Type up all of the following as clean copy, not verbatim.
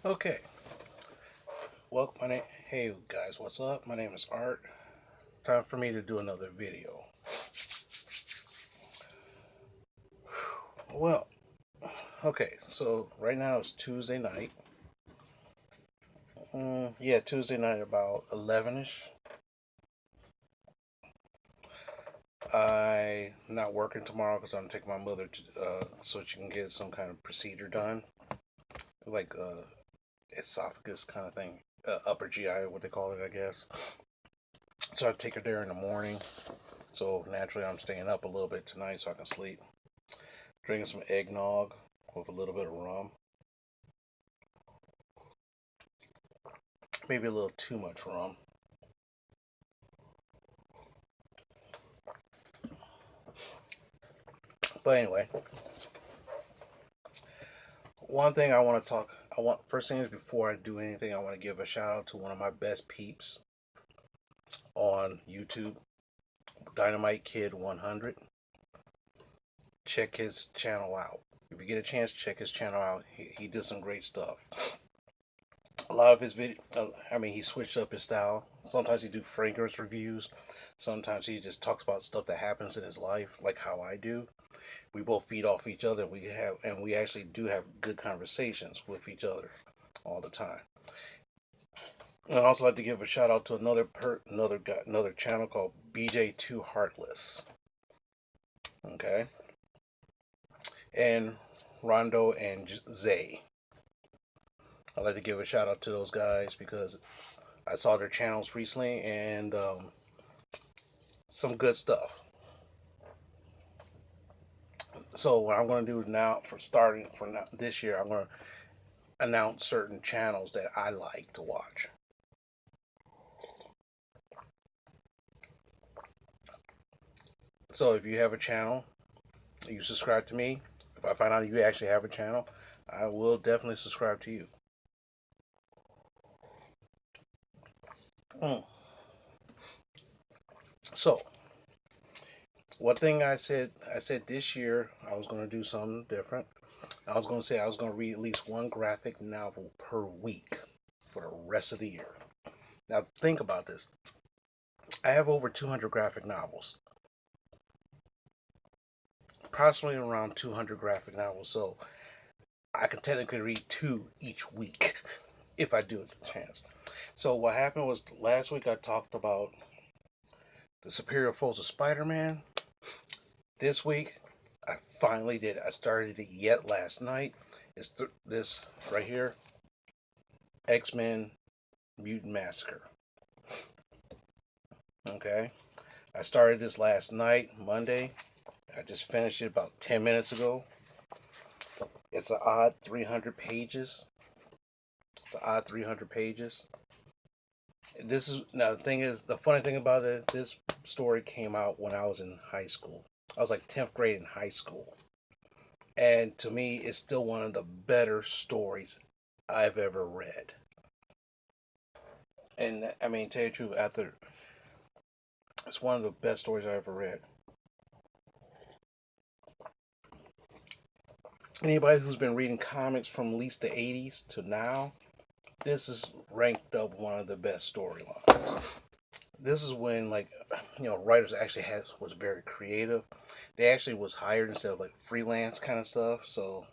Okay, well, hey guys, what's up? My name is Art. Time for me to do another video. Well, okay, so right now it's Tuesday night. Yeah, Tuesday night about 11ish. I not working tomorrow because I'm taking my mother to so she can get some kind of procedure done, like esophagus kind of thing, upper GI, what they call it, I guess. So I take her there in the morning. So naturally, I'm staying up a little bit tonight so I can sleep. Drinking some eggnog with a little bit of rum. Maybe a little too much rum. But anyway, one thing first thing is before I do anything, I want to give a shout out to one of my best peeps on YouTube, Dynamite Kid 100. Check his channel out. If you get a chance, check his channel out. He did some great stuff. A lot of his he switched up his style. Sometimes he do fragrance reviews. Sometimes he just talks about stuff that happens in his life, like how I do. We both feed off each other. We actually do have good conversations with each other all the time. And I'd also like to give a shout out to another channel called BJ2 Heartless. Okay, and Rondo and Zay. I'd like to give a shout out to those guys because I saw their channels recently and some good stuff. So what I'm going to do now this year, I'm going to announce certain channels that I like to watch. So if you have a channel, you subscribe to me. If I find out you actually have a channel, I will definitely subscribe to you. Mm. So, one thing I said this year I was going to do something different. I was going to say I was going to read at least one graphic novel per week for the rest of the year. Now, think about this. I have over 200 graphic novels. Approximately around 200 graphic novels. So, I can technically read two each week if I do it a chance. So, what happened was last week I talked about the Superior Foes of Spider-Man. This week, I finally did. I started it yet last night. It's this right here, X-Men Mutant Massacre. Okay, I started this last night, Monday. I just finished it about 10 minutes ago. It's an odd 300 pages. It's an odd 300 pages. This is now the funny thing about it. This story came out when I was in high school. I was like 10th grade in high school, and to me, it's still one of the better stories I've ever read. And I mean, tell you the truth, after it's one of the best stories I ever read. Anybody who's been reading comics from at least the 80s to now, this is ranked up one of the best storylines. This is when writers actually was very creative. They actually was hired instead of like freelance kind of stuff. So,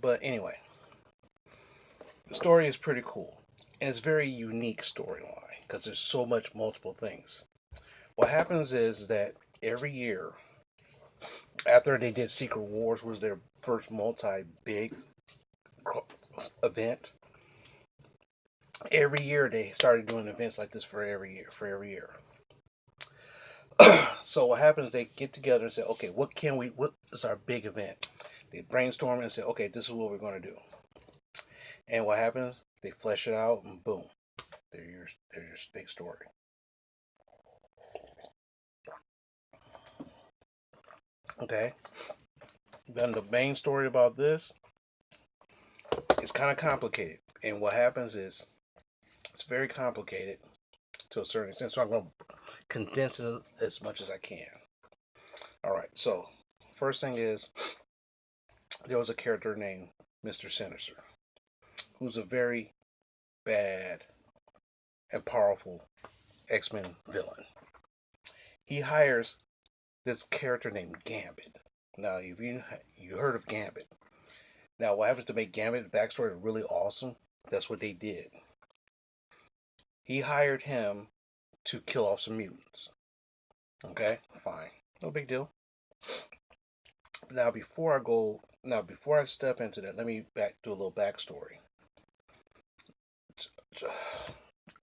but anyway, the story is pretty cool and it's a very unique storyline because there's so much multiple things. What happens is that every year after they did Secret Wars was their first multi big event. Every year they started doing events like this for every year. So what happens? They get together and say, okay, what is our big event? They brainstorm and say, okay, this is what we're going to do. And what happens? They flesh it out, and boom, there's your big story. Okay. Then the main story about this is kind of complicated, and what happens is it's very complicated to a certain extent. So I'm going to condense it as much as I can. All right. So first thing is there was a character named Mr. Sinister. who's a very bad and powerful X-Men villain. He hires this character named Gambit. Now, if you heard of Gambit, now what happens to make Gambit's backstory really awesome? That's what they did. He hired him to kill off some mutants. Okay, fine, no big deal. Now, before I step into that, let me do a little backstory.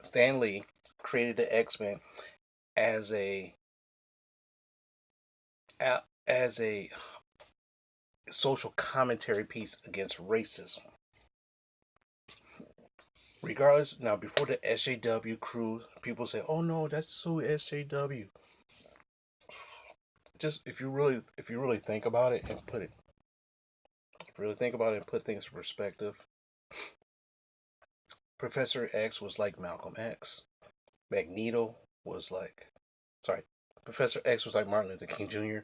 Stan Lee created the X-Men as a social commentary piece against racism. Regardless, now before the SJW crew, people say, "Oh no, that's so SJW." Just if you really think about it and put things in perspective, Professor X was like Malcolm X. Magneto was like, sorry, Professor X was like Martin Luther King Jr.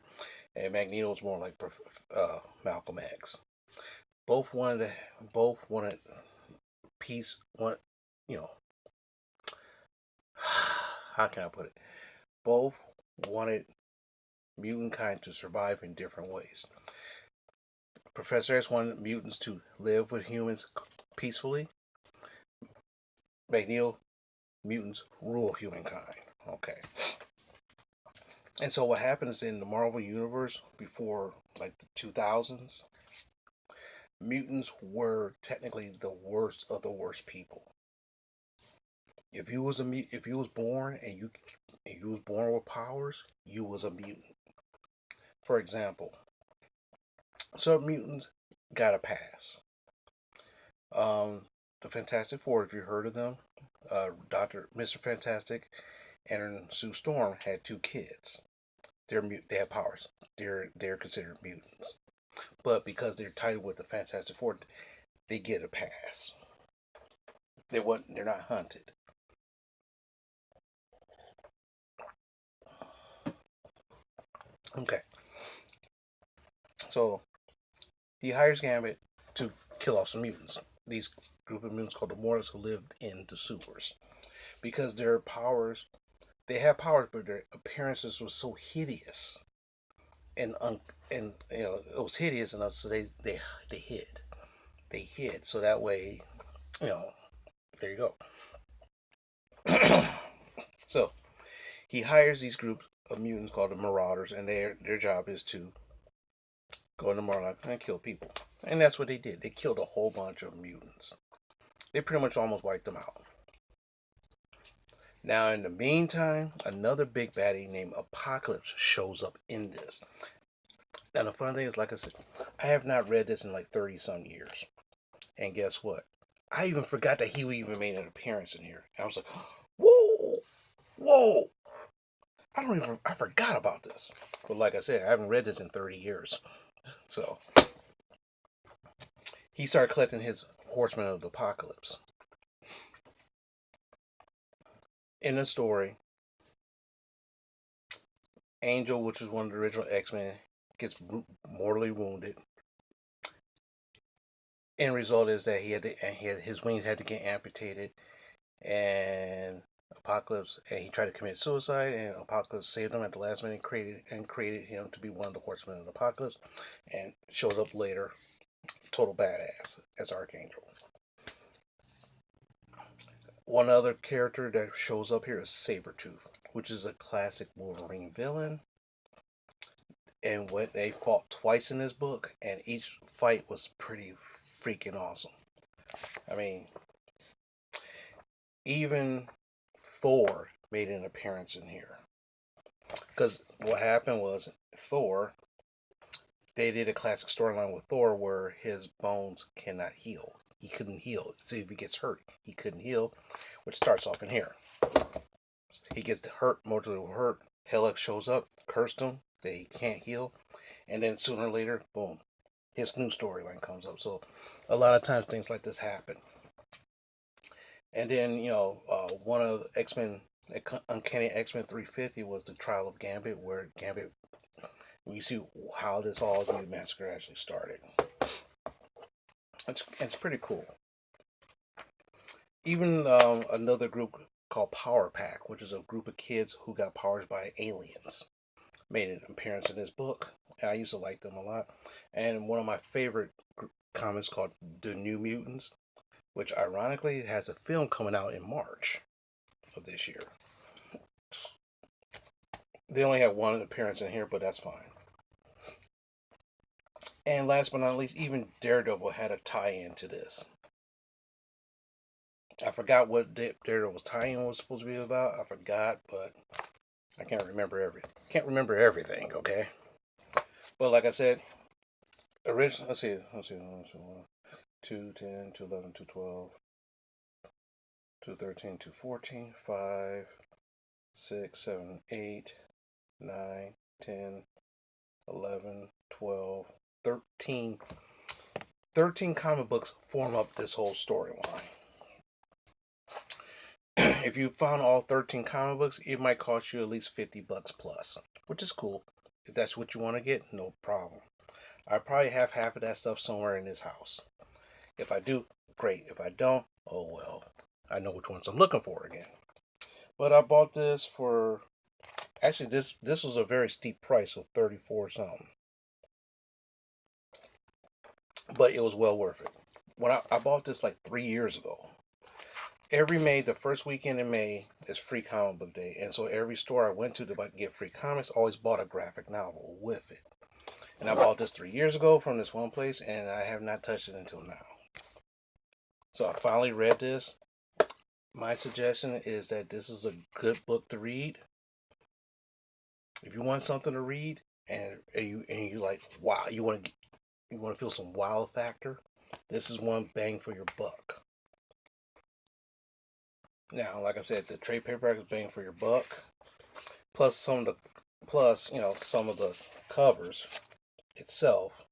and Magneto was more like Malcolm X. Both wanted peace. You know, how can I put it? Both wanted mutant kind to survive in different ways. Professor X wanted mutants to live with humans peacefully. Magneto, mutants rule humankind. Okay. And so what happens in the Marvel Universe before like the 2000s, mutants were technically the worst of the worst people. If you was born and you was born with powers, you was a mutant. For example, some mutants got a pass. The Fantastic Four, if you heard of them, Mr. Fantastic and Sue Storm had 2 kids. They have powers. They're considered mutants, but because they're tied with the Fantastic Four, they get a pass. They're not hunted. Okay, so he hires Gambit to kill off some mutants. These group of mutants called the Mortals who lived in the sewers, because their powers, they have powers, but their appearances were so hideous, and it was hideous enough, so they hid, so that way, there you go. So he hires these groups of mutants called the Marauders, and their job is to go into Morlock and kill people, and that's what they did. They killed a whole bunch of mutants. They pretty much almost wiped them out. Now, in the meantime, another big baddie named Apocalypse shows up in this. Now, the fun thing is, like I said, I have not read this in like 30 some years. And guess what? I even forgot that he even made an appearance in here. And I was like, whoa. I forgot about this. But like I said, I haven't read this in 30 years. So, he started collecting his Horsemen of the Apocalypse. In the story, Angel, which is one of the original X-Men, gets mortally wounded. End result is that his wings had to get amputated, and he tried to commit suicide, and Apocalypse saved him at the last minute, created him to be one of the Horsemen of the Apocalypse, and shows up later, total badass as Archangel. One other character that shows up here is Sabretooth, which is a classic Wolverine villain. And when they fought twice in this book, and each fight was pretty freaking awesome. I mean, even Thor made an appearance in here. Because what happened was Thor, they did a classic storyline with Thor where his bones cannot heal. He couldn't heal. See, if he gets hurt, he couldn't heal, which starts off in here. He gets hurt, mortally hurt. Hela shows up, cursed him that he can't heal, and then sooner or later, boom, his new storyline comes up. So a lot of times things like this happen. And then, one of the X-Men, Uncanny X-Men 350 was the Trial of Gambit, where Gambit, we see how this all the massacre actually started. It's pretty cool. Even another group called Power Pack, which is a group of kids who got powers by aliens, made an appearance in this book. And I used to like them a lot. And one of my favorite comics called The New Mutants, which ironically has a film coming out in March of this year. They only have one appearance in here, but that's fine. And last but not least, even Daredevil had a tie-in to this. I forgot what Daredevil's tie-in was supposed to be about. I forgot, but I can't remember everything. Can't remember everything, okay? But like I said, originally, let's see, 210, 211, 212, 213, 214, 5, 6, 7, 8, 9, 10, 11, 12, 13. 13 comic books form up this whole storyline. If you found all 13 comic books, it might cost you at least $50 plus, which is cool. If that's what you want to get, no problem. I probably have half of that stuff somewhere in this house. If I do, great. If I don't, oh well. I know which ones I'm looking for again. But I bought this for, actually this was a very steep price of 34 something. But it was well worth it. When I bought this like 3 years ago. Every May, the first weekend in May, is free comic book day. And so every store I went to get free comics always bought a graphic novel with it. And I bought this 3 years ago from this one place, and I have not touched it until now. So I finally read this. My suggestion is that this is a good book to read. If you want something to read and you like wow, you want to feel some wow factor, this is one bang for your buck. Now, like I said, the trade paperback is bang for your buck. Plus some of the covers itself.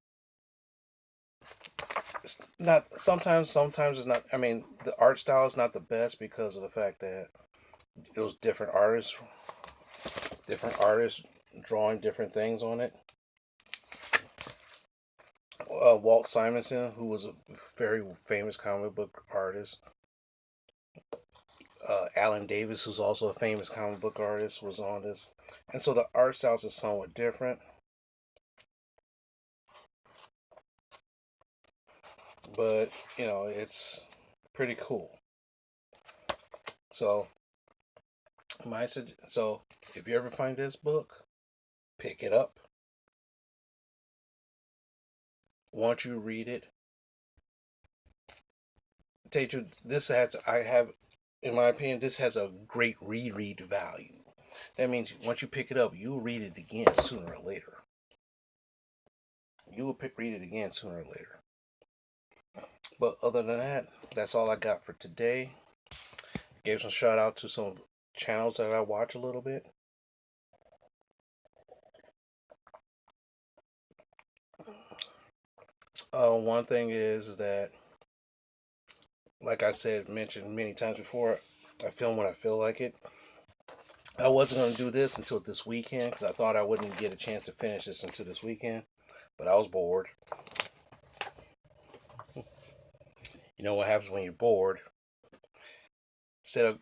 It's not sometimes it's not. I mean, the art style is not the best because of the fact that it was different artists drawing different things on it. Walt Simonson, who was a very famous comic book artist, Alan Davis, who's also a famous comic book artist, was on this, and so the art styles are somewhat different. But it's pretty cool. So so if you ever find this book, pick it up. Once you read it, take you. In my opinion, this has a great reread value. That means once you pick it up, you'll read it again sooner or later. You will read it again sooner or later. But other than that, that's all I got for today. Gave some shout out to some channels that I watch a little bit. One thing is that, like I mentioned many times before, I film when I feel like it. I wasn't going to do this until this weekend because I thought I wouldn't get a chance to finish this until this weekend, but I was bored. You know what happens when you're bored? Instead of,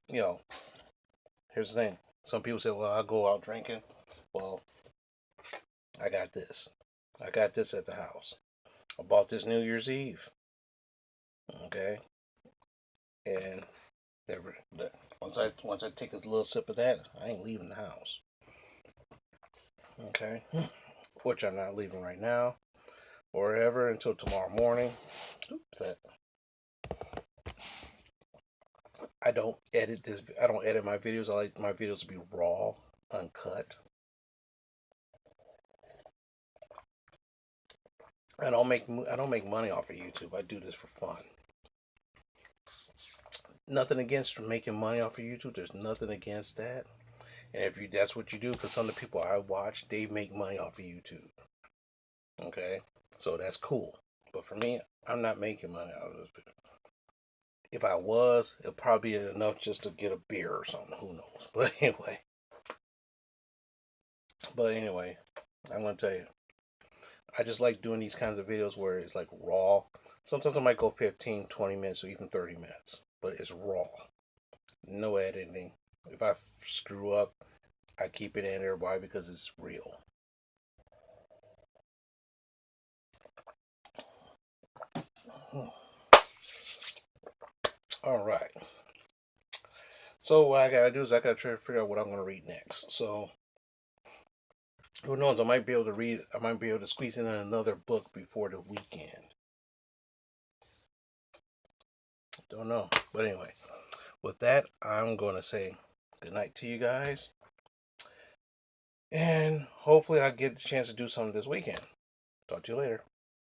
here's the thing. Some people say, well, I'll go out drinking. Well, I got this. I got this at the house. I bought this New Year's Eve. Okay? And once I take a little sip of that, I ain't leaving the house. Okay? Which I'm not leaving right now or ever until tomorrow morning. Oops, I don't edit my videos. I like my videos to be raw, uncut. I don't make money off of YouTube. I do this for fun. Nothing against making money off of YouTube. There's nothing against that. And if that's what you do, because some of the people I watch, they make money off of YouTube. Okay, so that's cool. But for me, I'm not making money out of this. If I was, it'd probably be enough just to get a beer or something. Who knows? But anyway, I'm gonna tell you, I just like doing these kinds of videos where it's like raw. Sometimes I might go 15, 20 minutes, or even 30 minutes. but it's raw. No editing. If I screw up, I keep it in there. Why? Because it's real. All right. So what I gotta do is I gotta try to figure out what I'm gonna read next. So who knows? I might be able to read. I might be able to squeeze in another book before the weekend. Don't know. But anyway, with that, I'm gonna say good night to you guys, and hopefully I get the chance to do something this weekend. Talk to you later.